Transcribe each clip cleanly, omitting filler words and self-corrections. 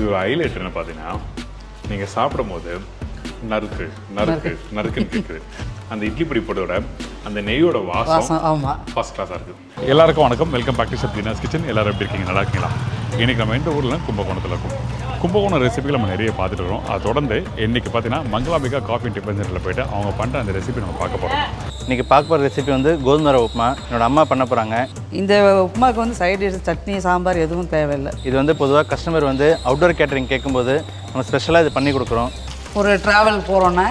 ஒரு ஹைலைட் என்ன பார்த்தீங்கன்னா, நீங்கள் சாப்பிடும்போது நறுக்கு நறுக்கு நறுக்குன்னு கேட்குது. அந்த இட்லி பொடி போட்டோட அந்த நெய்யோட வாசம் ஆமாம் ஃபர்ஸ்ட் கிளாஸாக இருக்குது. எல்லாருக்கும் வணக்கம், welcome back to chef Deena's kitchen. எல்லாரும் எப்படி இருக்கீங்க? நல்லா இருக்கீங்களா? இன்றைக்கி நம்ம எந்த ஊரில் கும்பகோணத்தில் இருக்கோம். கும்பகோணம் ரெசிபிகள் நம்ம நிறைய பார்த்துட்டு இருக்கோம். அதை தொடர்ந்து இன்றைக்கி பார்த்தீங்கன்னா மங்களாம்பிகா காஃபி டிஃபன் சென்டரில் போய்ட்டு அவங்க பண்ணுற அந்த ரெசிபி நம்ம பார்க்க போகிறோம். இன்றைக்கி பார்க்க போகிற ரெசிபி வந்து கோதுமை ரவை உப்புமா. என்னோடய அம்மா பண்ண போகிறாங்க. இந்த உப்புமாவுக்கு வந்து சைட் டிஷ் சட்னி சாம்பார் எதுவும் தேவையில்லை. இது வந்து பொதுவாக கஸ்டமர் வந்து அவுட்டோர் கேட்டரிங் கேட்கும்போது நம்ம ஸ்பெஷலாக இது பண்ணி கொடுக்குறோம். ஒரு ட்ராவல் போகிறோன்னா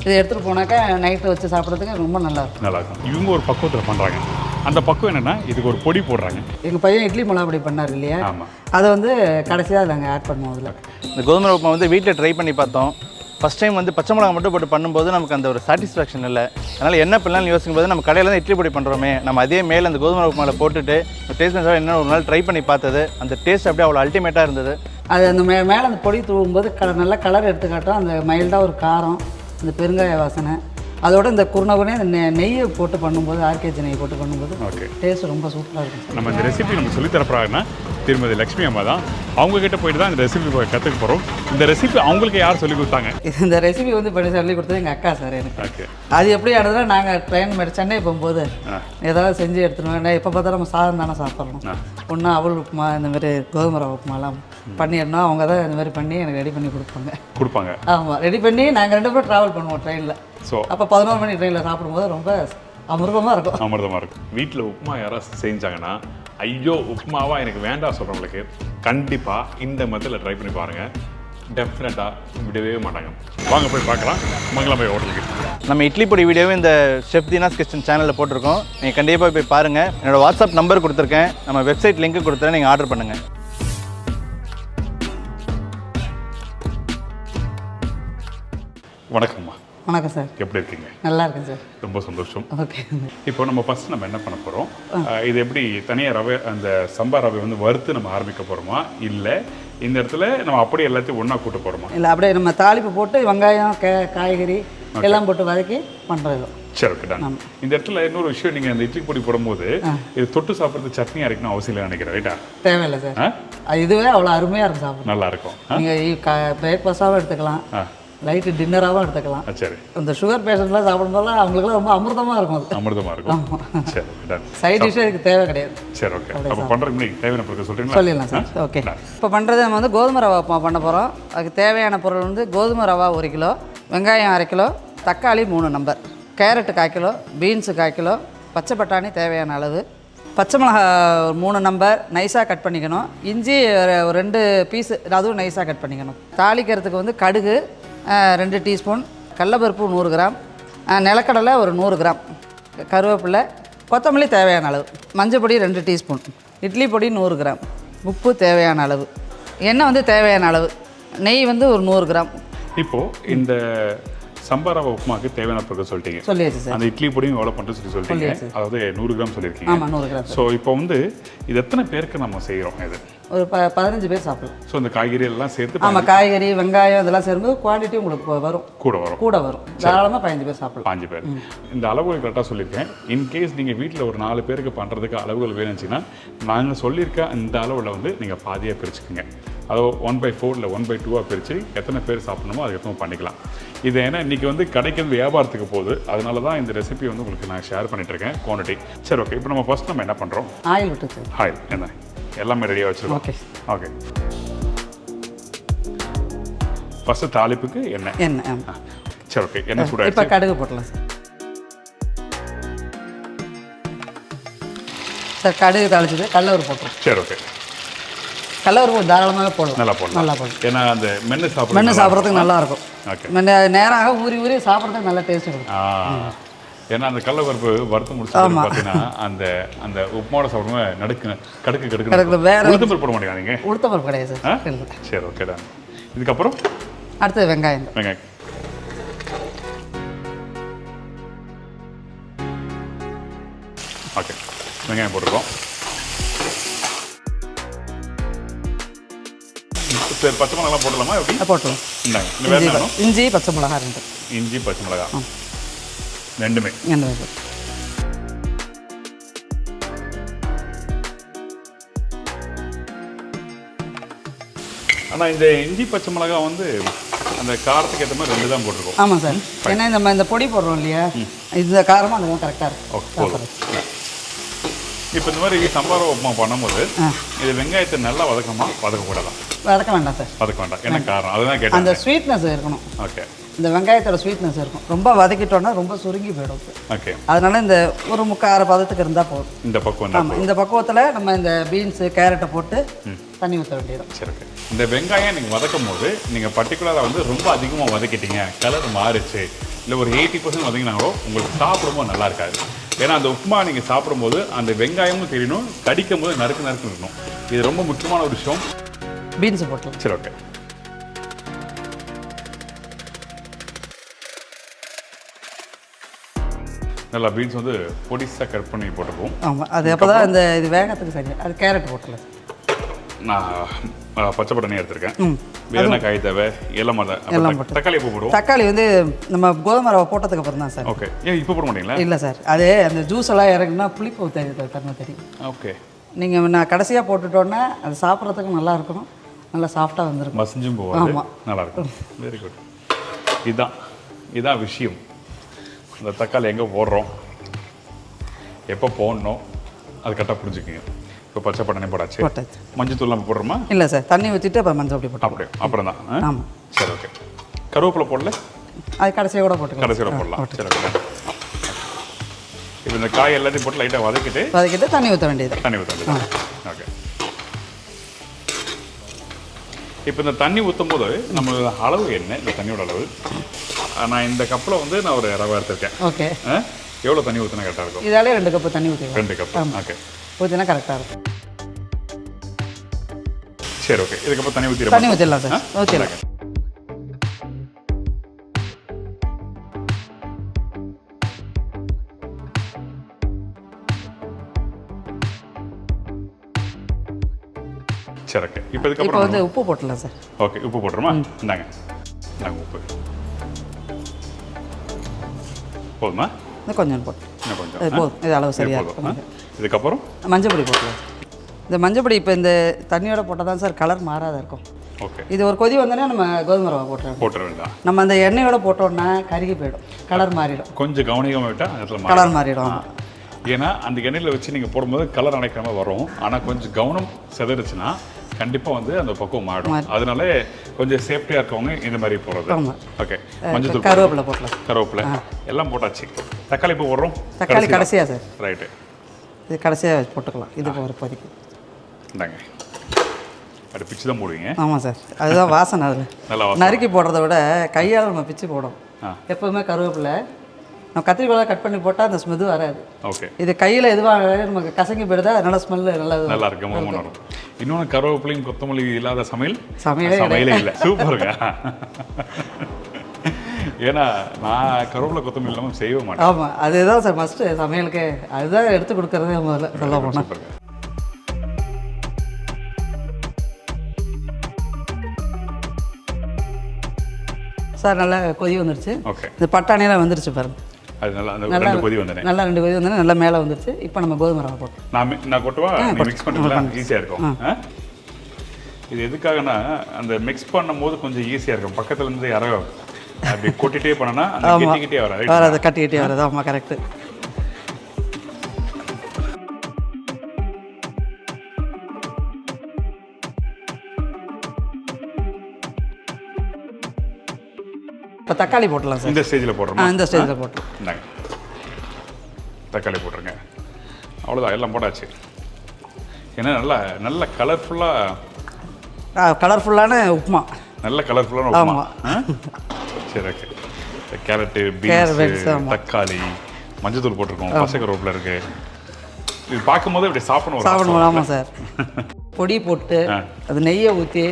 இதை எடுத்துகிட்டு போனாக்கா நைட்டு வச்சு சாப்பிட்றதுக்கு ரொம்ப நல்லாயிருக்கும். இவங்க ஒரு பக்குவத்தில் பண்ணுறாங்க. அந்த பக்குவம் என்னென்னா, இதுக்கு ஒரு பொடி போடுறாங்க. எங்கள் பையன் இட்லி மிளகா பொடி பண்ணார் இல்லையா, அதை வந்து கடைசியாக நாங்கள் ஆட் பண்ணுவோம். அதில் இந்த கோதுமை ரவை உப்புமா வந்து வீட்டில் ட்ரை பண்ணி பார்த்தோம். ஃபஸ்ட் டைம் வந்து பச்சை மிளகா மட்டும் போட்டு பண்ணும்போது நமக்கு அந்த ஒரு சாட்டிஸ்ஃபேக்ஷன் இல்லை. அதனால் என்ன பண்ணலாம்னு யோசிக்கும் போது நம்ம கடையில் தான் இட்லி பொடி பண்ணுறோமே, நம்ம அதே மேலே அந்த கோதுமை ரவை உப்புமாவில் போட்டுட்டு டேஸ்ட் என்ன ஒரு நாள் ட்ரை பண்ணி பார்த்தது. அந்த டேஸ்ட் அப்படியே அவ்வளோ அல்டிமேட்டாக இருந்தது. அது அந்த மேலே அந்த பொடி தூவும்போது நல்லா கலர் எடுத்துக்காட்டும். அந்த மைல்டாக ஒரு காரம், அந்த பெருங்காய வாசனை, அதோட இந்த குருணகுனே அந்த நெய்யை போட்டு பண்ணும்போது, ஆர்கேஜி நெய் போட்டு பண்ணும்போது டேஸ்ட் ரொம்ப சூப்பராக இருக்கும். நம்ம இந்த ரெசிபி நம்ம சொல்லித்தரப்போறாங்கன்னா திருமதி லக்ஷ்மி அம்மா தான். அவங்கக்கிட்ட போயிட்டு தான் இந்த ரெசிபி கற்றுக்க போகிறோம். இந்த ரெசிபி அவங்களுக்கு யார் சொல்லி கொடுத்தாங்க? இந்த ரெசிபி வந்து பண்ணி சொல்லி கொடுத்தது எங்கள் அக்கா சார் எனக்கு. அது எப்படி ஆனதுன்னா, நாங்கள் ட்ரெயின் மாதிரி சென்னை போகும்போது ஏதாவது செஞ்சு எடுத்துருவோம். எப்போ பார்த்தாலும் நம்ம சாதம் தானே சாப்பிட்றோம். ஒன்றா அவல் உப்புமா, இந்த மாதிரி கோதுமை ரவை உப்புமாலாம் பண்ணிடணும். அவங்க தான் இந்த மாதிரி பண்ணி எனக்கு ரெடி பண்ணி கொடுப்பாங்க. ஆமாம், ரெடி பண்ணி நாங்கள் 2 பேரும் ட்ராவல் பண்ணுவோம் ட்ரெயினில். ஸோ அப்போ 11 மணி ட்ரெயினில் சாப்பிடும்போது ரொம்ப அமிர்தமாக இருக்கும். வீட்டில் உப்புமா யாராவது செஞ்சாங்கன்னா, ஐயோ உப்புமாவா எனக்கு வேண்டாம் சொல்கிறவங்களுக்கு கண்டிப்பாக இந்த மெத்தடில் ட்ரை பண்ணி பாருங்கள். டெஃபினட்டாக விடவே மாட்டாங்க. வாங்க போய் பார்க்கலாம் மங்களாம்பை ஹோட்டலுக்கு. நம்ம இட்லி பொடி வீடியோவும் இந்த ஷெஃப் தீனாஸ் கிச்சன் சேனலில் போட்டிருக்கோம். நீங்கள் கண்டிப்பாக போய் பாருங்கள். என்னோடய வாட்ஸ்அப் நம்பர் கொடுத்துருக்கேன், நம்ம வெப்சைட் லிங்க்கு கொடுத்துருக்கேன், நீங்கள் ஆர்டர் பண்ணுங்கள். வணக்கம்மா. வணக்கம் சார். எப்படி இருக்கீங்க? நல்லா இருக்கேன் சார். ரொம்ப சந்தோஷம். ஓகே. இப்போ நம்ம ஃபஸ்ட் நம்ம என்ன பண்ண போகிறோம், இது எப்படி தனியாக ரவை அந்த சம்பார் ரவை வந்து வறுத்து நம்ம ஆரம்பிக்க போகிறோமா, இல்லை இந்த இடத்துல நம்ம அப்படியே எல்லாத்தையும் ஒன்றா கூட்ட போகிறோமா? இல்லை, அப்படியே நம்ம தாளிப்பு போட்டு வெங்காயம் காய்கறி எல்லாம் போட்டு வதக்கி பண்ணுறது. சரி, ஓகே டன். இந்த இடத்துல இன்னொரு விஷயம், நீங்கள் அந்த இட்லி பொடி போடும்போது இது தொட்டு சாப்பிட்றது சட்னி அரைக்கணும் அவசியம் இல்லை நினைக்கிறேன், ரைட்டா? தேவையில்லை சார். இதுவே அவ்வளோ அருமையாக இருக்கும் சாப்பிடும். நல்லா இருக்கும். நீங்கள் பிரேக்ஃபாஸ்ட்டாகவும் எடுத்துக்கலாம், லைட்டு டின்னராகவும் எடுத்துக்கலாம். சரி. இந்த சுகர் பேஷண்ட்லாம் சாப்பிடும்போதெல்லாம் அவங்களுக்குலாம் ரொம்ப அமிர்தமாக இருக்கும். அது அமிர்தமாக இருக்கும். சரி டன். சைட் டிஷ்ஷே இதுக்கு தேவை கிடையாது. சரி, ஓகே. அப்போ பண்ணுறதுக்கு முன்னாடி தேவையான பொருட்கள் சொல்கிறீங்களா? சொல்லிடலாம் சார். ஓகே. இப்போ பண்ணுறது நம்ம வந்து கோதுமை ரவா உப்புமா பண்ண போகிறோம். அதுக்கு தேவையான பொருள் வந்து கோதுமை ரவா 1 கிலோ, வெங்காயம் 1/2 கிலோ, தக்காளி 3 number, carrot 1/4 kilo, beans 1/4 kilo, பச்சை பட்டாணி தேவையான அளவு, பச்சை மிளகா 3 நம்பர் நைஸாக கட் பண்ணிக்கணும், இஞ்சி ஒரு 2 பீஸு அதுவும் நைஸாக கட் பண்ணிக்கணும். தாளிக்கிறதுக்கு வந்து கடுகு 2 டீஸ்பூன், கடலப்பருப்பு 100 கிராம், நிலக்கடலை ஒரு 100 கிராம், கருவேப்பிலை, கொத்தமல்லி தேவையான அளவு, மஞ்சள் பொடி 2 டீஸ்பூன், இட்லி பொடி 100 கிராம், உப்பு தேவையான அளவு, எண்ணெய் வந்து தேவையான அளவு, நெய் வந்து ஒரு 100 கிராம். இப்போது இந்த சம்பார் ரவை உப்புமாக்கு தேவையான பொருட்கள் சொல்லிட்டீங்க. சொல்லியாச்சு சார். அந்த இட்லி பொடியும் எவ்வளோ பண்ணுறது சொல்லிட்டீங்க. அதாவது 100 கிராம் சொல்லியிருக்கீங்க. ஆமாம், 100 கிராம். ஸோ இப்போ வந்து இது எத்தனை பேருக்கு நம்ம செய்கிறோம்? இது ஒரு 15 பேர் சாப்பிடலாம். ஸோ இந்த காய்கறி எல்லாம் சேர்த்து? ஆமாம், காய்கறி வெங்காயம் இதெல்லாம் சேரும்போது குவான்டிட்டி உங்களுக்கு வரும், கூட வரும். தாராளமாக 15 பேர் சாப்பிடலாம். 5 பேர். இந்த அளவுகள் கரெக்டாக சொல்லியிருக்கேன். இன்கேஸ் நீங்கள் வீட்டில் ஒரு 4 பேருக்கு பண்ணுறதுக்கு அளவுகள் வேணுச்சுன்னா நாங்கள் சொல்லியிருக்க இந்த அளவில் வந்து நீங்கள் பாதியாக பிரிச்சுக்குங்க. அதாவது 1/4 இல்லை 1/2 பிரித்து எத்தனை பேர் சாப்பிடணுமோ அதுக்கப்புறம் பண்ணிக்கலாம். இது ஏன்னா இன்றைக்கி வந்து கடைக்கு வியாபாரத்துக்கு போகுது, அதனால தான் இந்த ரெசிபி வந்து உங்களுக்கு நான் ஷேர் பண்ணிட்டுருக்கேன் குவான்டிட்டி. சரி, ஓகே. இப்போ நம்ம ஃபஸ்ட் நம்ம என்ன பண்ணுறோம், ஆயில் விட்டு சார். ஆயில் என்ன எல்லாமே ரெடியாக வச்சுருக்கோம். Okay okay. ஃபஸ்ட்டு தாளிப்புக்கு எண்ணெய். சரி, ஓகே. எண்ணெய் சூடாக இப்போ கடுகு போட்டலாம் சார். சார் கடுகு தாளிச்சது கடலப்பருப்பு போட்டுரும். சரி, ஓகே. கடலப்பருப்பு தாராளமாக போடலாம். நல்லா போடலாம். ஏன்னா அந்த மென்று சாப்பிட்றதுக்கு நல்லாயிருக்கும். நேராக ஊறி சாப்பிட்றதுக்கு நல்ல டேஸ்ட் இருக்கும். ஏன்னா அந்த கடலப்பருப்பு வறுத்து முடிச்சு பார்த்தீங்கன்னா அந்த அந்த உப்புமாவோட சாப்பிடும்போது கடுக்கு வேற உளுத்தம்பருப்பு போட மாட்டேங்க. உளுத்தம்பருப்பு கிடையாது சார். சரி, ஓகே தான். இதுக்கப்புறம் அடுத்தது வெங்காயம். ஓகே, வெங்காயம் போட்டுருக்கோம். சரி, பச்சை மிளகாலாம் போடலாமா? எப்படி போட்டலாம். இந்தாங்க. இஞ்சி பச்சை மிளகா 2. இஞ்சி பச்சை மிளகா ரெண்டுமே. ஆனால் இந்த இஞ்சி பச்சை மிளகா வந்து அந்த காரத்துக்கு ஏற்ற மாதிரி 2 தான் போட்டிருக்கோம். ஆமாம் சார், ஏன்னா நம்ம இந்த பொடி போடுறோம் இல்லையா, இந்த காரமாக அந்த கரெக்டாக இருக்கும். ஓகே, போதும். இப்போ இந்த மாதிரி சம்பார உப்புமா பண்ணும்போது இது வெங்காயத்தை நல்லா வதக்கக்கூடாதா? வதக்க வேண்டாம் சார். வதக்க வேண்டாம். என்ன காரணம்? அதுதான் கேட்டேன். அந்த ஸ்வீட்னஸ் இருக்கணும். ஓகே. இந்த வெங்காயத்தோட ஸ்வீட்னஸ் இருக்கும். ரொம்ப வதக்கிட்டோன்னா ரொம்ப சுருங்கி போயிடும். ஓகே. அதனால இந்த ஒரு முக்கால் பதத்துக்கு இருந்தால் போதும். இந்த பக்குவம். ஆமாம், இந்த பக்குவத்தில் நம்ம இந்த பீன்ஸு கேரட்டை போட்டு தண்ணி ஊற்ற வேண்டியது. சரி, ஓகே. இந்த வெங்காயம் நீங்கள் வதக்கும் போது நீங்கள் பர்டிகுலராக வந்து ரொம்ப அதிகமாக வதக்கிட்டீங்க, கலர் மாறிச்சு, இல்லை ஒரு 80% வதங்கினாங்களோ உங்களுக்கு சாப்பிடும்போது நல்லா இருக்காது. ஏன்னா அந்த உப்புமா நீங்கள் சாப்பிடும்போது அந்த வெங்காயமும் தெரியணும், கடிக்கும் போது நறுக்கு இருக்கணும். இது ரொம்ப முக்கியமான ஒரு விஷயம். பீன்ஸு போட்டு. சரி, ஓகே. நல்லா பீன்ஸ் வந்து பொடிசாக கட் பண்ணி போட்டுப்போம். ஆமாம், அது அப்போ தான் இந்த இது வேகத்துக்கு சரி. அது கேரட் போட்டல. நான் பச்சை பட்டாணி எடுத்திருக்கேன். வேறு என்ன காய் தேவை? எல்லாம் போட்டு. தக்காளி எப்போ போடுவோம்? தக்காளி வந்து நம்ம கோதுமை ரவை போட்டதுக்கு அப்புறம் தான் சார். ஓகே. ஏன் இப்போ போட மாட்டீங்களா? இல்லை சார், அது அந்த ஜூஸ் எல்லாம் இறங்குனா புளிப்பு தன்மை தெரியும். ஓகே. நீங்கள் நான் கடைசியாக போட்டுட்டோன்னா அது சாப்பிட்றதுக்கு நல்லா இருக்கணும், நல்லா சாஃப்டாக வந்துருக்கும், மசிஞ்சும் போவாது, நல்லா இருக்கும். Very good. இதுதான் விஷயம். இந்த தக்காளி எங்கே போடுறோம், எப்போ போடணும், அது கரெக்டாக புரிஞ்சுக்கிங்க. இப்போ பச்சை பட்டாணி போடாச்சு. மஞ்சள் தூள் நம்ம போடுறோமா? இல்லை சார், தண்ணி ஊற்றிட்டு அப்புறம் மஞ்சள் அப்படி போட்டோம். அப்படியே அப்புறம் தான். ஆமாம். சரி, ஓகே. கருவேப்பிலை போடல? அது கடைசியாக கூட போட்டு. கடைசியாக போடலாம். சரி, ஓகே. இப்போ இந்த காய் எல்லாத்தையும் போட்டு லைட்டாக வதக்கிட்டு தண்ணி ஊற்ற வேண்டியது. தண்ணி ஊற்ற வேண்டியது. ஓகே. இப்போ இந்த தண்ணி ஊற்றும் போது நம்மளோட அளவு என்ன? இந்த தண்ணியோட அளவு நான் இந்த கப்பில் வந்து நான் ஒரு ரவை எடுத்திருக்கேன். ஓகே. எவ்வளோ தண்ணி ஊற்றினா கரெக்டாக இருக்கும்? இதாலே 2 கப்பு தண்ணி ஊற்றி. 2 கப். ஓகே. ஊற்றினா கரெக்டாக இருக்கும். சரி, ஓகே. இதுக்கப்புறம் தண்ணி ஊற்றிடலாம் சார். ஊற்றிடலாம். சரி, ஓகே. இப்போ இதுக்கப்புறம் வந்து உப்பு போட்டுடலாம் சார். ஓகே, உப்பு போட்டுருமா? இந்தாங்க உப்பு போதுமா? கொஞ்சம் போட்டு போதும். இது அளவு சரியாக இருக்கும். இதுக்கப்புறம் மஞ்சள் பொடி போட்டுக்கலாம். இந்த மஞ்சள் பொடி இப்போ இந்த தண்ணியோட போட்டால் தான் சார் கலர் மாறாத இருக்கும். ஓகே. இது ஒரு கொதி வந்தோடனே நம்ம கோதுமை ரவை போட்டுற வேண்டாம். நம்ம அந்த எண்ணெயோட போட்டோன்னா கருகி போயிடும், கலர் மாறிடும். கொஞ்சம் கவனிக்காமல் விட்டால் கலர் மாறிடும். ஏன்னா அந்த எண்ணெயில் வச்சு நீங்கள் போடும்போது கலர் அணைக்காமல் வரும். ஆனால் கொஞ்சம் கவனம் செதறிச்சுன்னா கண்டிப்பாக வந்து அந்த பக்குவம் மாறிடும். அதனால கொஞ்சம் சேஃப்டியாக இருக்கவங்க இந்த மாதிரி போடுறது. ஓகே. மஞ்சள் தூள், கருவேப்பிலை போட்டலாம். கருவேப்பிலை எல்லாம் போட்டாச்சு. தக்காளி இப்போ போடுறோம். தக்காளி கடைசியாக சார். ரைட்டு. இது கடைசியாக போட்டுக்கலாம். இது ஒரு கொதிக்கு. இந்தாங்க. அப்படி பிச்சு தான் போடுவீங்க? ஆமாம் சார், அதுதான் வாசனை. அதில் நல்லா நறுக்கி போடுறத விட கையால் நம்ம பிச்சு போடும். எப்போவுமே கருவேப்பிலை நம்ம கத்திரிக்கோளை கட் பண்ணி போட்டால் அந்த ஸ்மெல் வராது. ஓகே. இது கையில் எதுவாக நமக்கு கசங்கி போயிடுதா, அதனால ஸ்மெல்லு நல்லா இருக்கும். இன்னொன்று கருவேப்பிலையும் கொத்தமல்லி இல்லாத சமையலே இல்லை. சூப்பருங்க. ஏன்னா நான் கருவேப்பிலை கொத்தமல்லி இல்லாமல் செய்ய மாட்டேன். ஆமாம், அதுதான் சார் ஃபஸ்ட்டு சமையலுக்கு அதுதான் எடுத்து கொடுக்குறதே முதல்ல சொல்ல போனால். சார் நல்லா கொதி வந்துருச்சு. ஓகே. இந்த பட்டாணியெல்லாம் வந்துருச்சு பாருங்க. அது நல்லா நல்லா 2 கொதி வந்தேன். நல்லா 2 கொதி வந்தேன், நல்லா மேலே வந்துருச்சு. இப்போ நம்ம கோதுமை ரவை போட்டோம். நான் கொட்டுவா, மிக்ஸ் பண்ணிக்கலாம், ஈஸியாக இருக்கும். இது எதுக்காகனா அந்த மிக்ஸ் பண்ணும்போது கொஞ்சம் ஈஸியாக இருக்கும். பக்கத்தில் இருந்து யாரோ அப்படி கொட்டிகிட்டே பண்ணனா அந்த கட்டிக்கிட்டே வராது. கட்டிக்கிட்டே வராது. ஆமாம், கரெக்டு. இப்போ தக்காளி போட்டலாம் சார். இந்த ஸ்டேஜில் போடுறோம். இந்த ஸ்டேஜில் போட்டுருங்க. இந்தாங்க தக்காளி போட்டுருங்க. அவ்வளோதான், எல்லாம் போட்டாச்சு. ஏன்னா நல்ல கலர்ஃபுல்லான உப்புமா. நல்ல கலர்ஃபுல்லான உப்புமா. சரி, ஓகே. கேரட்டு, பீன்ஸ், தக்காளி, மஞ்சள் தூள் போட்டிருக்கோம், பச்சை கருவேப்பிலை இருக்கு. இது பார்க்கும்போது இப்படி சாப்பிடணும். ஆமாம் சார். பொடி போட்டு அது நெய்யை ஊற்றி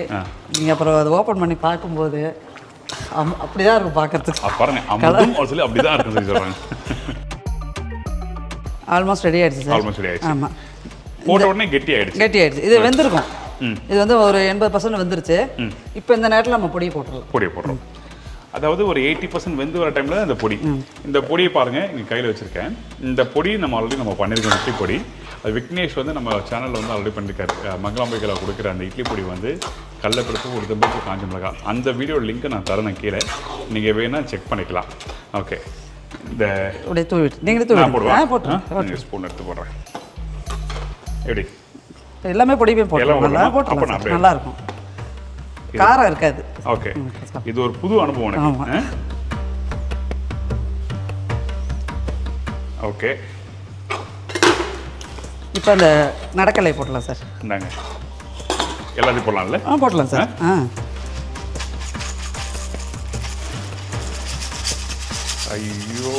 நீங்கள் அப்புறம் அதை ஓப்பன் பண்ணி பார்க்கும்போது அப்படிதான் இருக்கும் பார்க்கறதுக்கு. பாருங்க, அப்படிதான் இருக்கும் சொல்றாங்க. ஆல்மோஸ்ட் ரெடி ஆயிடுச்சு சார். ஆல்மோஸ்ட் ரெடி ஆயிடுச்சு. ஆமாம், போட்ட உடனே கெட்டி ஆயிடுச்சு. இது வெந்திருக்கும். இது வந்து ஒரு 80% வெந்துருச்சு. இப்போ இந்த நேரத்தில் நம்ம பொடியை போட்டுறோம். அதாவது ஒரு 80% வெந்து வர டைமில் இந்த பொடியை பாருங்கள், இங்கே கையில் வச்சுருக்கேன். இந்த பொடி நம்ம ஆல்ரெடி பண்ணியிருக்கோம், இட்லி பொடி. அது விக்னேஷ் வந்து நம்ம சேனலில் வந்து ஆல்ரெடி பண்ணியிருக்காரு. மங்களாம்பிகையில் கொடுக்குற அந்த இட்லி பொடி வந்து கடலைப்பருப்பு, உளுத்தம்பருப்பு, காஞ்ச மிளகாய். அந்த வீடியோ லிங்க்கை நான் தரேன் கீழே, நீங்கள் வேணால் செக் பண்ணிக்கலாம். ஓகே, இந்த அப்படியே தூவி விட்டு நீங்களே தூவி நான் போடுவேன். போட்டு ஸ்பூன் எடுத்து போடுறேன். எப்படி எல்லாமே பொடியுமே போட்டு நல்லா போட்டு நல்லா இருக்கும், காரம் இருக்காது. ஓகே, இது ஒரு புது அனுபவம் எனக்கு. ஓகே, இப்போ அந்த நடக்கலை போடலாம் சார். இந்தாங்க, எல்லாத்தையும் போடலாம்ல? போடலாம் சார். ஐயோ,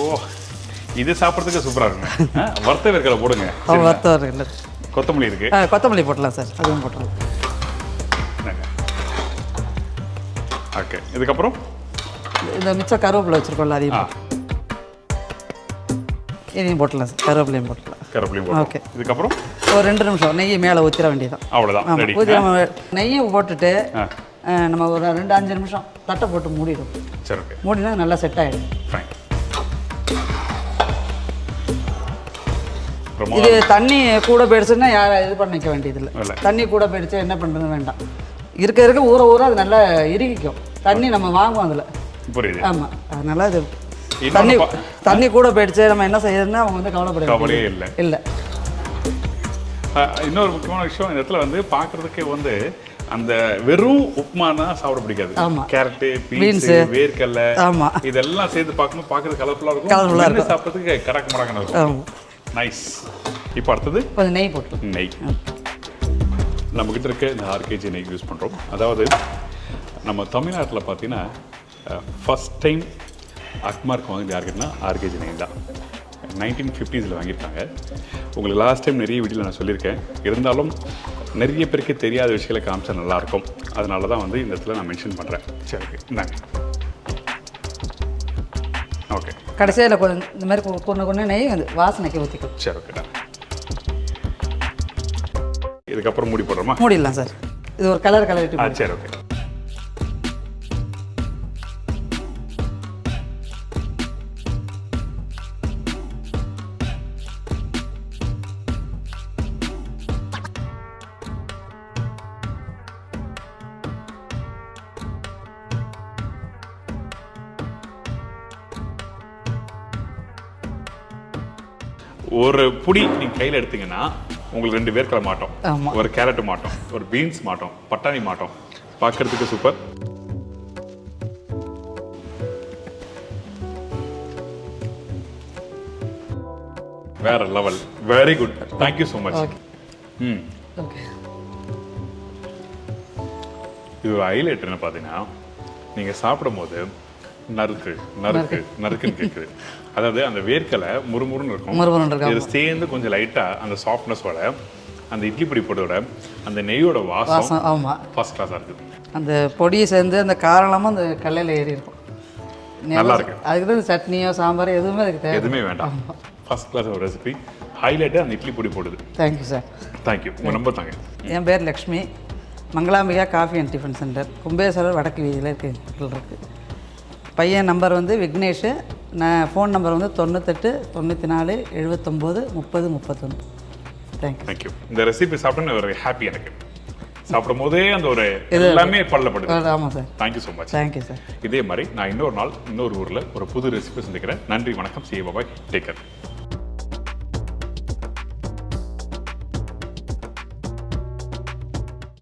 இது சாப்பிட்றதுக்கு சூப்பராக இருக்குங்க. வறுத்த வேர்க்கடலை போடுங்க. வறுத்த வேர்க்கடலை, கொத்தமல்லி இருக்கு. கொத்தமல்லி போடலாம் சார், அதுவும் போடலாம். ஓகே, இதுக்கப்புறம் இந்த மிச்சம் கருவேப்பிலை வச்சுருக்கோம்ல, அதையும் இதையும் போட்டலாம் சார். கருவேப்பிலையும் போட்டலாம். ஓகே, இதுக்கப்புறம் ஒரு 2 நிமிஷம் நெய்யை மேலே ஊற்றிட வேண்டியதான். அவ்வளோதான், ரெடி. நெய்யை போட்டுட்டு நம்ம ஒரு 2-5 நிமிஷம் தட்டை போட்டு மூடிடும். சரி, ஓகே. மூடினா நல்லா செட் ஆகிடும். ஃபைன். இது தண்ணி கூட போயிடுச்சுன்னா யாரும் இது பண்ணிக்க வேண்டியதில்லை. தண்ணி கூட போயிடுச்சு என்ன பண்ணுறது வேண்டாம். இருக்க ஊற அது நல்லா இறுகிக்கும். தண்ணி நம்ம வாங்குவோம் அதில். புரியுது. ஆமாம், அதனால அது தண்ணி கூட போயிடுச்சு நம்ம என்ன செய்யறதுன்னா அவங்க வந்து கவலையே இல்லை. இன்னொரு முக்கியமான விஷயம், இந்த இடத்துல வந்து பார்க்கறதுக்கே வந்து அந்த வெறும் உப்புமானா சாப்பிட பிடிக்காது. கேரட்டு, பீன்ஸ், வேர்க்கடலை இதெல்லாம் சேர்த்து பார்க்கணும், பார்க்கறது கலர்ஃபுல்லாக இருக்கும். சாப்பிட்றதுக்கு கடக்கு மடக்கான இருக்கும். நைஸ். இப்போ அடுத்தது கொஞ்சம் நெய் போட்டு நெய். நம்மக்கிட்ட இருக்க இந்த 6 kg நெய் யூஸ் பண்ணுறோம். அதாவது நம்ம தமிழ்நாட்டில் பார்த்தீங்கன்னா ஃபஸ்ட் டைம் அக்மார்க் வாங்கினது யாருக்குன்னா 6 kg நெய் தான். 1950s வாங்கியிருக்காங்க. உங்களுக்கு லாஸ்ட் டைம் நிறைய வீடியோவில் நான் சொல்லியிருக்கேன். இருந்தாலும் நிறைய பேருக்கு தெரியாத விஷயங்களை காமிச்சா நல்லாயிருக்கும். அதனால தான் வந்து இந்த இடத்துல நான் மென்ஷன் பண்ணுறேன். சரி, ஓகே, இந்தாங்க. ஓகே, கடைசியில் கொஞ்சம் இந்த மாதிரி கொண்டு நெய் வந்து வாசனைக்கு ஊற்றிக்கும். சரி, ஓகே. இதுக்கப்புறம் மூடி போடுறோமா? மூடிடலாம் சார். இது ஒரு கலரிட்டு. சரி, ஓகே. ஒரு புடி நீங்கள் கையில் எடுத்தீங்கன்னா உங்களுக்கு 2 வேர்க்கடலை மாட்டோம், ஒரு கேரட் மாட்டோம், ஒரு பீன்ஸ் மாட்டோம், பட்டாணி மாட்டோம். பார்க்கறதுக்கு சூப்பர். வேற level. Very good. Thank you so much. இது ஒரு ஹைலைட் என்ன பார்த்தீங்கன்னா, நீங்கள் சாப்பிடும் போது நறுக்குன்னு கேட்குது. அதாவது அந்த வேர்க்கலை முறுமுறுன்னு இருக்கும். இது சேர்ந்து கொஞ்சம் லைட்டாக அந்த சாஃப்ட்னஸோட அந்த இட்லி பொடி போட்டோட அந்த நெய்யோட வாசம் ஃபர்ஸ்ட் கிளாஸாக இருக்குது. அந்த பொடியை சேர்ந்து அந்த காரலாமல் அந்த கல்லையில் ஏறி இருக்கும். நல்லா இருக்கு. அதுக்கு தான் சட்னியோ சாம்பார் எதுவுமே அதுக்கு எதுவுமே வேண்டாம். ஃபர்ஸ்ட் கிளாஸ் ஒரு ரெசிபி. ஹைலைட்டாக அந்த இட்லி பொடி போடுது. Thank you sir. தேங்க்யூ. உங்கள் நம்பர் தாங்க. என் பேர் Lakshmi. Mangalambika coffee and tiffin centre, Kumbeswarar வடக்கு வீதியில் இருக்குது. பையன் நம்பர் வந்து விக்னேஷ். நான் ஃபோன் நம்பர் வந்து 98 94 79 30 31. தேங்க்யூ. இந்த ரெசிபி சாப்பிட்டு ஒரு ஹாப்பி எனக்கு. சாப்பிடும் போதே அந்த ஒரு எல்லாமே பல்லப்படுது. ஆமாம் sir. Thank you so much. Thank you sir. இதே மாதிரி நான் இன்னொரு நாள் இன்னொரு ஊரில் ஒரு புது ரெசிபி சந்திக்கிறேன். நன்றி, வணக்கம். See you, bye bye. Take care.